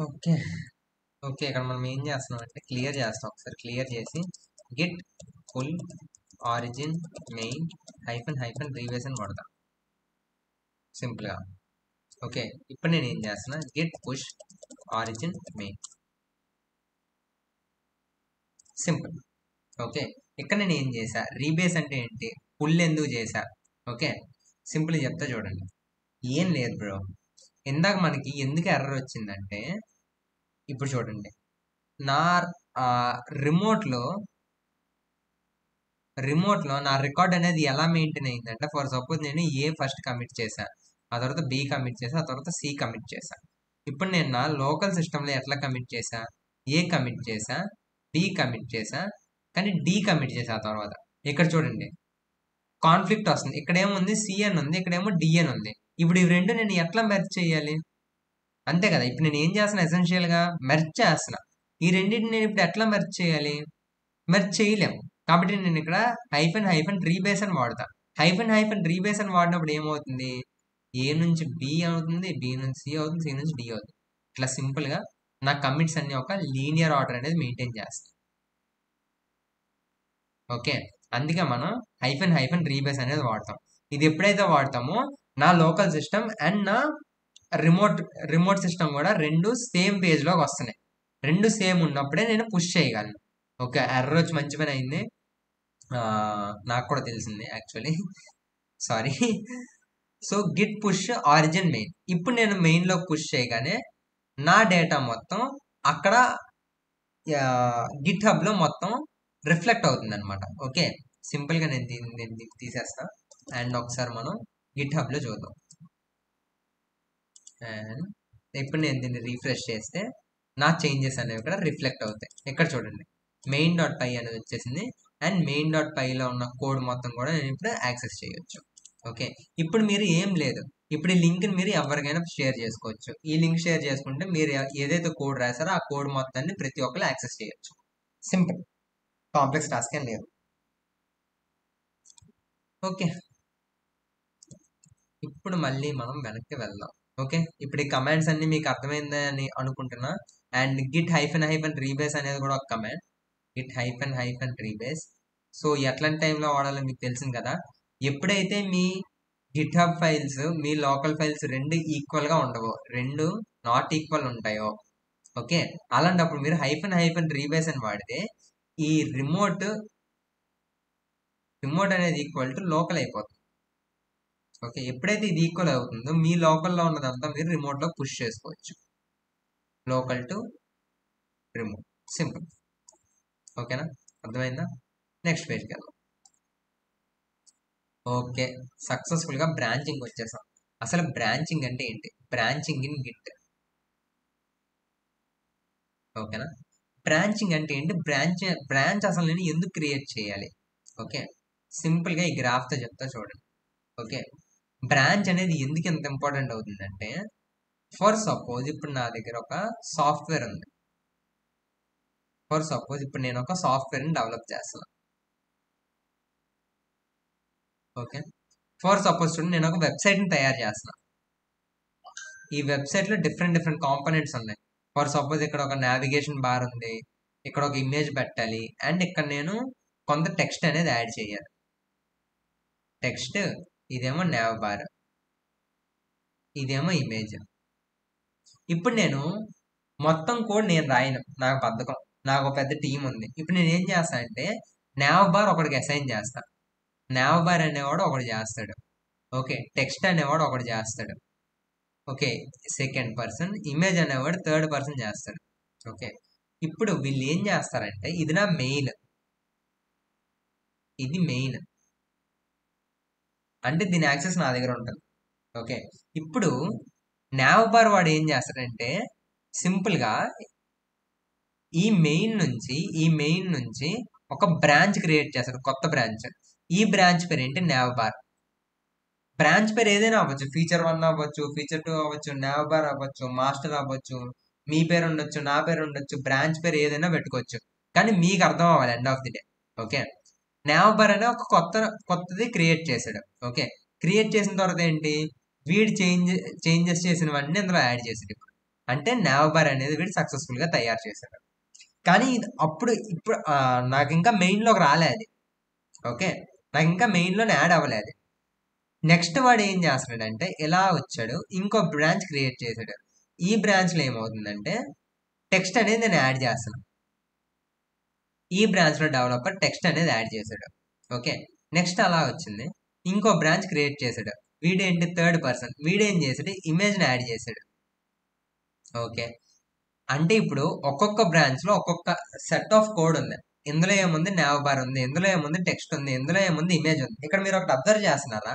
Okay okay ఇక్కడ మనం ఏం చేస్తున్నాం అంటే క్లియర్ చేస్తాం. ఒకసారి క్లియర్ చేసి git pull origin main hyphen rebase అని కొడతాం సింపుల్గా. ఓకే ఇప్పుడు నేను ఏం చేస్తున్నా git push origin main simple. Okay ఇక్కడ నేను ఏం చేశా రీబేస్ అంటే ఏంటి, పుల్ ఎందుకు చేశా. ఓకే సింపుల్ చెప్తా చూడండి. ఏం లేదు బ్రో, ఇందాక మనకి ఎందుకు ఎర్రర్ వచ్చిందంటే ఇప్పుడు చూడండి నా రిమోట్లో నా రికార్డ్ అనేది ఎలా మెయింటైన్ అయిందంటే ఫర్ సపోజ్ నేను ఏ ఫస్ట్ కమిట్ చేశా, ఆ తర్వాత బి కమిట్ చేశా, ఆ తర్వాత సి కమిట్ చేశా. ఇప్పుడు నేను నా లోకల్ సిస్టంలో ఎట్లా కమిట్ చేశా, ఏ కమిట్ చేశా, బి కమిట్ చేశా, కానీ డి కమిట్ చేశా ఆ తర్వాత. ఇక్కడ చూడండి కాన్ఫ్లిక్ట్ వస్తుంది, ఇక్కడ ఏముంది సిఎన్ ఉంది, ఇక్కడేమో డిఎన్ ఉంది. ఇప్పుడు ఇవి రెండు నేను ఎట్లా మెర్జ్ చేయాలి, అంతే కదా. ఇప్పుడు నేను ఏం చేస్తున్నా ఎసెన్షియల్గా మెర్జ్ చేస్తున్నా. ఈ రెండింటిని నేను ఇప్పుడు ఎట్లా మెర్జ్ చేయాలి, మెర్జ్ చేయలేము. కాబట్టి నేను ఇక్కడ హైఫన్ రీబేస్ అని వాడతా. హైఫన్ రీబేస్ అని వాడినప్పుడు ఏమవుతుంది, ఏ నుంచి బి అవుతుంది, బి నుంచి సి అవుతుంది, సి నుంచి డి అవుతుంది. ఇట్లా సింపుల్గా నా కమిట్స్ అన్ని ఒక లీనియర్ ఆర్డర్ అనేది మెయింటైన్ చేస్తాం. ఓకే అందుకే మనం హైఫన్ రీబేస్ అనేది వాడతాం. ఇది ఎప్పుడైతే వాడతామో నా లోకల్ సిస్టమ్ అండ్ నా రిమోట్ సిస్టమ్ కూడా రెండు సేమ్ పేజ్లోకి వస్తున్నాయి. రెండు సేమ్ ఉన్నప్పుడే నేను పుష్ చేయగలను. ఓకే ఎర్రర్ వచ్చి మంచి పని అయింది, నాకు కూడా తెలిసింది actually, sorry. So Git push origin main. ఇప్పుడు నేను మెయిన్లో పుష్ చేయగానే నా డేటా మొత్తం అక్కడ గిట్ హబ్లో మొత్తం రిఫ్లెక్ట్ అవుతుంది అనమాట. ఓకే సింపుల్గా నేను దీన్ని తీసేస్తా అండ్ ఒకసారి మనం గిట్ హబ్లో చూద్దాం. అండ్ ఇప్పుడు నేను దీన్ని రీఫ్రెష్ చేస్తే నా చేంజెస్ అనేవి ఇక్కడ రిఫ్లెక్ట్ అవుతాయి. ఇక్కడ చూడండి మెయిన్ డాట్ పై అనేది వచ్చేసింది అండ్ మెయిన్ డాట్ పైలో ఉన్న కోడ్ మొత్తం కూడా నేను ఇప్పుడు యాక్సెస్ చేయొచ్చు. ఓకే ఇప్పుడు మీరు ఏం లేదు, ఇప్పుడు ఈ లింక్ని మీరు ఎవరికైనా షేర్ చేసుకోవచ్చు. ఈ లింక్ షేర్ చేసుకుంటే మీరు ఏదైతే కోడ్ రాశారో ఆ కోడ్ మొత్తాన్ని ప్రతి ఒక్కరు యాక్సెస్ చేయొచ్చు. సింపుల్, కాంప్లెక్స్ టాస్క్ ఏం లేదు. ఓకే ఇప్పుడు మళ్ళీ మనం వెనక్కి వెళ్దాం. ఓకే ఇప్పుడు ఈ కమాండ్స్ అన్ని మీకు అర్థమైందని అనుకుంటున్నా. అండ్ గిట్ హైఫన్ రీబేస్ అనేది కూడా ఒక command, Git hyphen rebase. So ఎట్లాంటి టైంలో వాడాలో మీకు తెలిసింది కదా. ఎప్పుడైతే మీ గిట్ హబ్ ఫైల్స్ మీ లోకల్ ఫైల్స్ రెండు ఈక్వల్గా ఉండవో, రెండు నాట్ ఈక్వల్ ఉంటాయో, ఓకే అలాంటప్పుడు మీరు హైఫన్ రీబేస్ అని వాడితే ఈ రిమోట్ అనేది ఈక్వల్ టు లోకల్ అయిపోతుంది. ఓకే ఎప్పుడైతే ఇది ఈక్వల్ అవుతుందో మీ లోకల్లో ఉన్నదంతా మీరు రిమోట్లో పుష్ చేసుకోవచ్చు. Local to remote simple. ఓకేనా అర్థమైందా. నెక్స్ట్ పేజ్కి వెళ్దాం. ఓకే సక్సెస్ఫుల్గా బ్రాంచింగ్ వచ్చేసాం. అసలు బ్రాంచింగ్ అంటే ఏంటి, బ్రాంచింగ్ ఇన్ గిట్. ఓకేనా బ్రాంచింగ్ అంటే ఏంటి, బ్రాంచ్ అసలు నేను ఎందుకు క్రియేట్ చేయాలి. ఓకే సింపుల్గా ఈ గ్రాఫ్తో చెప్తా చూడండి. ఓకే బ్రాంచ్ అనేది ఎందుకు ఎంత ఇంపార్టెంట్ అవుతుందంటే ఫర్ సపోజ్ ఇప్పుడు నా దగ్గర ఒక సాఫ్ట్వేర్ ఉంది. ఫర్ సపోజ్ ఇప్పుడు నేను ఒక సాఫ్ట్వేర్ని డెవలప్ చేస్తాను. ఓకే ఫర్ సపోజ్ చూడండి నేను ఒక వెబ్సైట్ని తయారు చేస్తున్నాను. ఈ వెబ్సైట్లో డిఫరెంట్ కాంపోనెంట్స్ ఉన్నాయి. ఫర్ సపోజ్ ఇక్కడ ఒక నావిగేషన్ బార్ ఉంది, ఇక్కడ ఒక ఇమేజ్ పెట్టాలి అండ్ ఇక్కడ నేను కొంత టెక్స్ట్ అనేది యాడ్ చేయాలి. టెక్స్ట్ ఇదేమో నావ్ బార్, ఇదేమో ఇమేజ్. ఇప్పుడు నేను మొత్తం కోడ్ నేను రాయను, నాకు బద్ధకం, నాకు ఒక పెద్ద టీం ఉంది. ఇప్పుడు నేను ఏం చేస్తాను అంటే నావ్ బార్ ఒకడికి అసైన్ చేస్తాను. నావ్ బార్ అనేవాడు ఒకడు చేస్తాడు, ఓకే టెక్స్ట్ అనేవాడు ఒకడు చేస్తాడు, ఓకే సెకండ్ పర్సన్, ఇమేజ్ అనేవాడు థర్డ్ పర్సన్ చేస్తాడు. ఓకే ఇప్పుడు వీళ్ళు ఏం చేస్తారంటే ఇది నా మెయిన్, ఇది మెయిన్ అంటే దీని యాక్సెస్ నా దగ్గర ఉంటుంది. ఓకే ఇప్పుడు నావ్ బార్ వాడు ఏం చేస్తాడంటే సింపుల్గా ఈ మెయిన్ నుంచి ఒక బ్రాంచ్ క్రియేట్ చేస్తాడు, కొత్త బ్రాంచ్. ఈ బ్రాంచ్ పేరు ఏంటి, నావ్ బార్. బ్రాంచ్ పేరు ఏదైనా అవ్వచ్చు, ఫీచర్ 1 అవ్వచ్చు, ఫీచర్ 2 అవ్వచ్చు, నావ్ బార్ అవ్వచ్చు, మాస్టర్ అవ్వచ్చు, మీ పేరు ఉండొచ్చు, నా పేరు ఉండొచ్చు, బ్రాంచ్ పేరు ఏదైనా పెట్టుకోవచ్చు. కానీ మీకు అర్థం అవ్వాలి end of the day. Okay now bar అనే ఒక కొత్తది క్రియేట్ చేశాడు. ఓకే క్రియేట్ చేసిన తర్వాత ఏంటి, వీడు చేంజెస్ చేసినవన్నీ అందులో యాడ్ చేసాడు. అంటే నావబార్ అనేది వీడు సక్సెస్ఫుల్ గా తయారు చేశాడు. కానీ ఇప్పుడు నాకు ఇంకా మెయిన్ లోకి రాలే అది. ఓకే, నాకు ఇంకా మెయిన్ లోనే యాడ్ అవ్వలేదు. నెక్స్ట్ వాడు ఏం చేస్తున్నాడంటే ఇలా వచ్చాడు, ఇంకో బ్రాంచ్ క్రియేట్ చేశాడు. ఈ బ్రాంచ్ లో ఏమవుతుందంటే టెక్స్ట్ అనేది నేను యాడ్ చేస్తాను. ఈ బ్రాంచ్ లో డెవలపర్ టెక్స్ట్ అనేది యాడ్ చేశాడు. ఓకే, నెక్స్ట్ అలా వచ్చింది, ఇంకో బ్రాంచ్ క్రియేట్ చేశాడు. వీడేంటి థర్డ్ పర్సన్, వీడేం చేశాడు ఇమేజ్ ని యాడ్ చేశాడు. ఓకే, అంటే ఇప్పుడు ఒక్కొక్క బ్రాంచ్ లో ఒక్కొక్క సెట్ ఆఫ్ కోడ్ ఉంది. ఇందులో ఏముంది నావబార్ ఉంది, ఇందులో ఏముంది టెక్స్ట్ ఉంది, ఇందులో ఏముంది ఇమేజ్ ఉంది. ఇక్కడ మీరు ఒకటి అబ్జర్వ్ చేస్తున్నారా,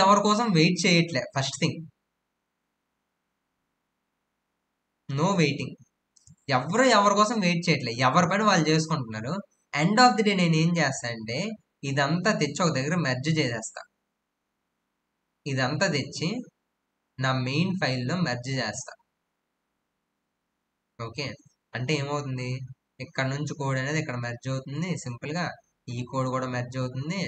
ఎవరి కోసం వెయిట్ చేయట్లే. First thing, no waiting. ఎవరి కోసం వెయిట్ చేయట్లే, ఎవరి పని వాళ్ళు చేసుకుంటున్నారు. ఎండ్ ఆఫ్ ది డే నేను ఏం చేస్తా అంటే ఇదంతా తెచ్చి ఒక దగ్గర మెర్జ్ చేసేస్తా. ఇదంతా తెచ్చి నా మెయిన్ ఫైల్లో మెర్జ్ చేస్తా. ఓకే, అంటే ఏమవుతుంది, ఇక్కడ నుంచి కోడ్ అనేది ఇక్కడ మెర్జ్ అవుతుంది సింపుల్ గా, ఈ కోడ్ కూడా మెర్జ్ అవుతుంది,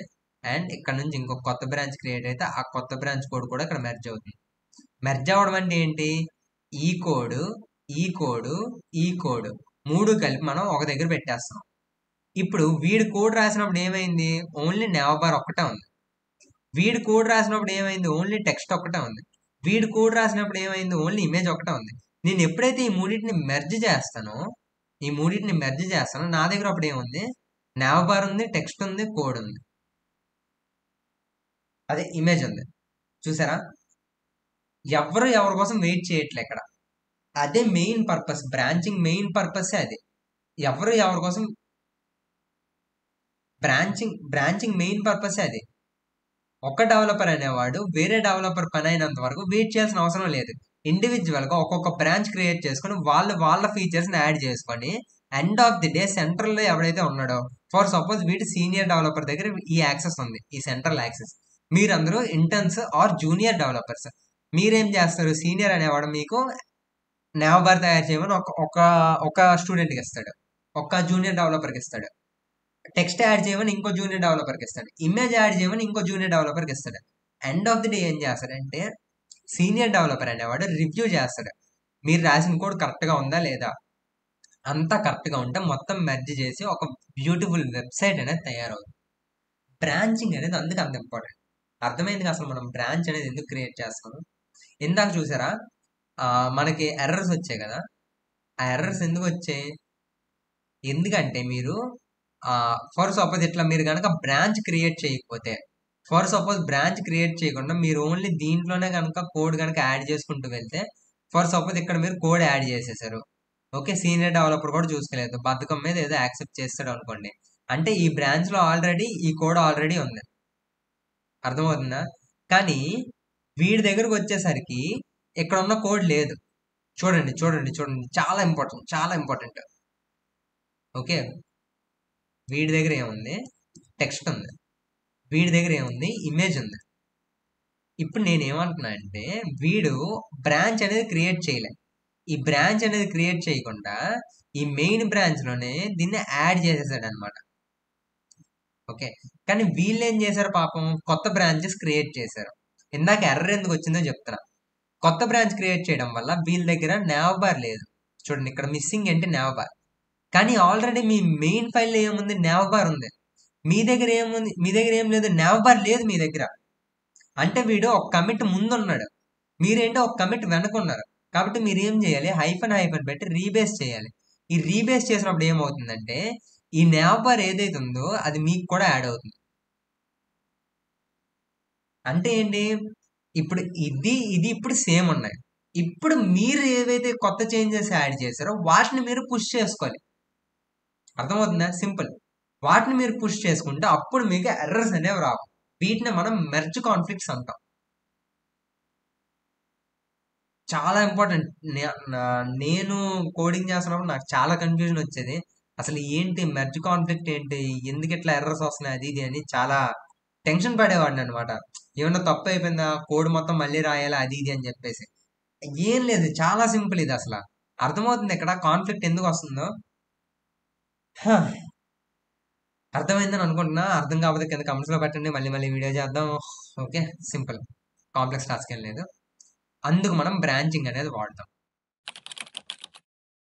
అండ్ ఇక్కడ నుంచి ఇంకొక కొత్త బ్రాంచ్ క్రియేట్ అయితే ఆ కొత్త బ్రాంచ్ కోడ్ కూడా ఇక్కడ మెర్జ్ అవుతుంది. మెర్జ్ అవ్వడం అంటే ఏంటి, ఈ కోడ్ ఈ కోడ్ ఈ కోడ్ మూడు కలిపి మనం ఒక దగ్గర పెట్టేస్తాం. ఇప్పుడు వీడి కోడ్ రాసినప్పుడు ఏమైంది, ఓన్లీ నావబార్ ఒక్కటే ఉంది. వీడి కోడ్ రాసినప్పుడు ఏమైంది, ఓన్లీ టెక్స్ట్ ఒక్కటే ఉంది. వీడి కోడ్ రాసినప్పుడు ఏమైంది, ఓన్లీ ఇమేజ్ ఒకటే ఉంది. నేను ఎప్పుడైతే ఈ మూడింటిని మెర్జ్ చేస్తానో నా దగ్గర అప్పుడు ఏముంది, నావబార్ ఉంది, టెక్స్ట్ ఉంది, కోడ్ ఉంది, అదే ఇమేజ్ ఉంది. చూసారా, ఎవరి కోసం వెయిట్ చేయట్లే ఇక్కడ. అదే main purpose, branching main purpose అది. ఎవరి కోసం బ్రాంచింగ్ మెయిన్ పర్పస్ అది. ఒక డెవలపర్ అనేవాడు వేరే డెవలపర్ పని అయినంత వరకు వెయిట్ చేయాల్సిన అవసరం లేదు. ఇండివిజువల్ గా ఒక్కొక్క బ్రాంచ్ క్రియేట్ చేసుకుని వాళ్ళ ఫీచర్స్ ని యాడ్ చేసుకొని end of the day central లో ఎవడైతే ఉన్నాడో, ఫర్ సపోజ్ వీటి సీనియర్ డెవలపర్ దగ్గర ఈ యాక్సెస్ ఉంది, ఈ సెంట్రల్ యాక్సెస్. మీరందరూ ఇంటర్న్స్ ఆర్ జూనియర్ డెవలపర్స్. మీరేం చేస్తారు, సీనియర్ అనేవాడు మీకు నావబార్ తయారు చేయమని ఒక స్టూడెంట్కి ఇస్తాడు, ఒక జూనియర్ డెవలపర్కి ఇస్తాడు. టెక్స్ట్ యాడ్ చేయమని ఇంకో జూనియర్ డెవలపర్కి ఇస్తాడు, ఇమేజ్ యాడ్ చేయమని ఇంకో జూనియర్ డెవలపర్కి ఇస్తాడు. ఎండ్ ఆఫ్ ది డే ఏం చేస్తాడంటే సీనియర్ డెవలపర్ అనేవాడు రివ్యూ చేస్తాడు, మీరు రాసిన కోడ్ కరెక్ట్గా ఉందా లేదా. అంతా కరెక్ట్గా ఉంటే మొత్తం మెర్జ్ చేసి ఒక బ్యూటిఫుల్ వెబ్సైట్ అనేది తయారవుతుంది. బ్రాంచింగ్ అనేది అందుకు అంత ఇంపార్టెంట్. అర్థమైంది అసలు మనం బ్రాంచ్ అనేది ఎందుకు క్రియేట్ చేస్తాము. ఇందాక చూసారా, మనకి ఎర్రర్స్ వచ్చాయి కదా, ఆ ఎర్రర్స్ ఎందుకు వచ్చాయి, ఎందుకంటే మీరు ఫర్ సపోజ్ ఇట్లా మీరు కనుక బ్రాంచ్ క్రియేట్ చేయకపోతే, ఫర్ సపోజ్ బ్రాంచ్ క్రియేట్ చేయకుండా మీరు ఓన్లీ దీంట్లోనే కనుక కోడ్ కనుక యాడ్ చేసుకుంటూ వెళ్తే, ఫర్ సపోజ్ ఇక్కడ మీరు కోడ్ యాడ్ చేసేసారు, ఓకే, సీనియర్ డెవలపర్ కూడా చూసుకోలేదు, బద్ధకం మీద ఏదో యాక్సెప్ట్ చేస్తాడు అనుకోండి, అంటే ఈ బ్రాంచ్ లో ఆల్రెడీ ఈ కోడ్ ఆల్రెడీ ఉంది. అర్థమవుతుందా, కానీ వీడి దగ్గరకు వచ్చేసరికి ఇక్కడ ఉన్న కోడ్ లేదు. చూడండి చూడండి చూడండి, చాలా ఇంపార్టెంట్. ఓకే, వీడి దగ్గర ఏముంది, టెక్స్ట్ ఉంది, వీడి దగ్గర ఏముంది, ఇమేజ్ ఉంది. ఇప్పుడు నేను ఏమంటున్నా అంటే వీడు బ్రాంచ్ అనేది క్రియేట్ చేయలే. ఈ బ్రాంచ్ అనేది క్రియేట్ చేయకుండా ఈ మెయిన్ బ్రాంచ్ లోనే దీన్ని యాడ్ చేసేసాడు అనమాట. ఓకే, కానీ వీళ్ళు ఏం చేశారు పాపం, కొత్త బ్రాంచెస్ క్రియేట్ చేశారు. ఇందాక ఎర్రర్ ఎందుకు వచ్చిందో చెప్తున్నా. కొత్త బ్రాంచ్ క్రియేట్ చేయడం వల్ల వీళ్ళ దగ్గర నావబార్ లేదు. చూడండి ఇక్కడ మిస్సింగ్ ఏంటి, నావబార్. కానీ ఆల్రెడీ మీ మెయిన్ ఫైల్లో ఏముంది, నావబార్ ఉంది. మీ దగ్గర ఏముంది, మీ దగ్గర ఏం లేదు, నావబార్ లేదు మీ దగ్గర. అంటే వీడు ఒక కమిట్ ముందున్నాడు, మీరేంటో ఒక కమిట్ వెనకున్నారు. కాబట్టి మీరు ఏం చేయాలి, హైఫన్ పెట్టి రీబేస్ చేయాలి. ఈ రీబేస్ చేసినప్పుడు ఏమవుతుందంటే ఈ నావబార్ ఏదైతే ఉందో అది మీకు కూడా యాడ్ అవుతుంది. అంటే ఏంటి, ఇప్పుడు ఇది ఇప్పుడు సేమ్ ఉన్నాయి. ఇప్పుడు మీరు ఏవైతే కొత్త చేంజెస్ యాడ్ చేశారో వాటిని మీరు పుష్ చేసుకోవాలి. అర్థమవుతుందా, సింపుల్. వాటిని మీరు పుష్ చేసుకుంటే అప్పుడు మీకు ఎర్రర్స్ అనేవి రావు. వీటిని మనం మెర్జ్ కాన్ఫ్లిక్ట్స్ అంటాం. చాలా ఇంపార్టెంట్. నేను కోడింగ్ చేస్తున్నప్పుడు నాకు చాలా కన్ఫ్యూజన్ వచ్చేది. అసలు ఏంటి మెర్జ్ కాన్ఫ్లిక్ట్ ఏంటి, ఎందుకు ఇట్లా ఎర్రర్స్ వస్తున్నాయి, అది ఇది అని చాలా టెన్షన్ పడేవాడిని అనమాట. ఏమన్నా తప్పు అయిపోయిందా, కోడ్ మొత్తం మళ్ళీ రాయాలా, అది ఇది అని చెప్పేసి. ఏం లేదు, చాలా సింపుల్ ఇది. అసలు అర్థమవుతుంది ఇక్కడ కాన్ఫ్లిక్ట్ ఎందుకు వస్తుందో. అర్థమైందని అనుకుంటున్నా. అర్థం కాకపోతే కింద కమెంట్స్ లో పెట్టండి, మళ్ళీ వీడియో చేద్దాం. ఓకే, సింపుల్, కాంప్లెక్స్ టాస్క్ ఏం లేదు. అందుకు మనం బ్రాంచింగ్ అనేది వాడతాం.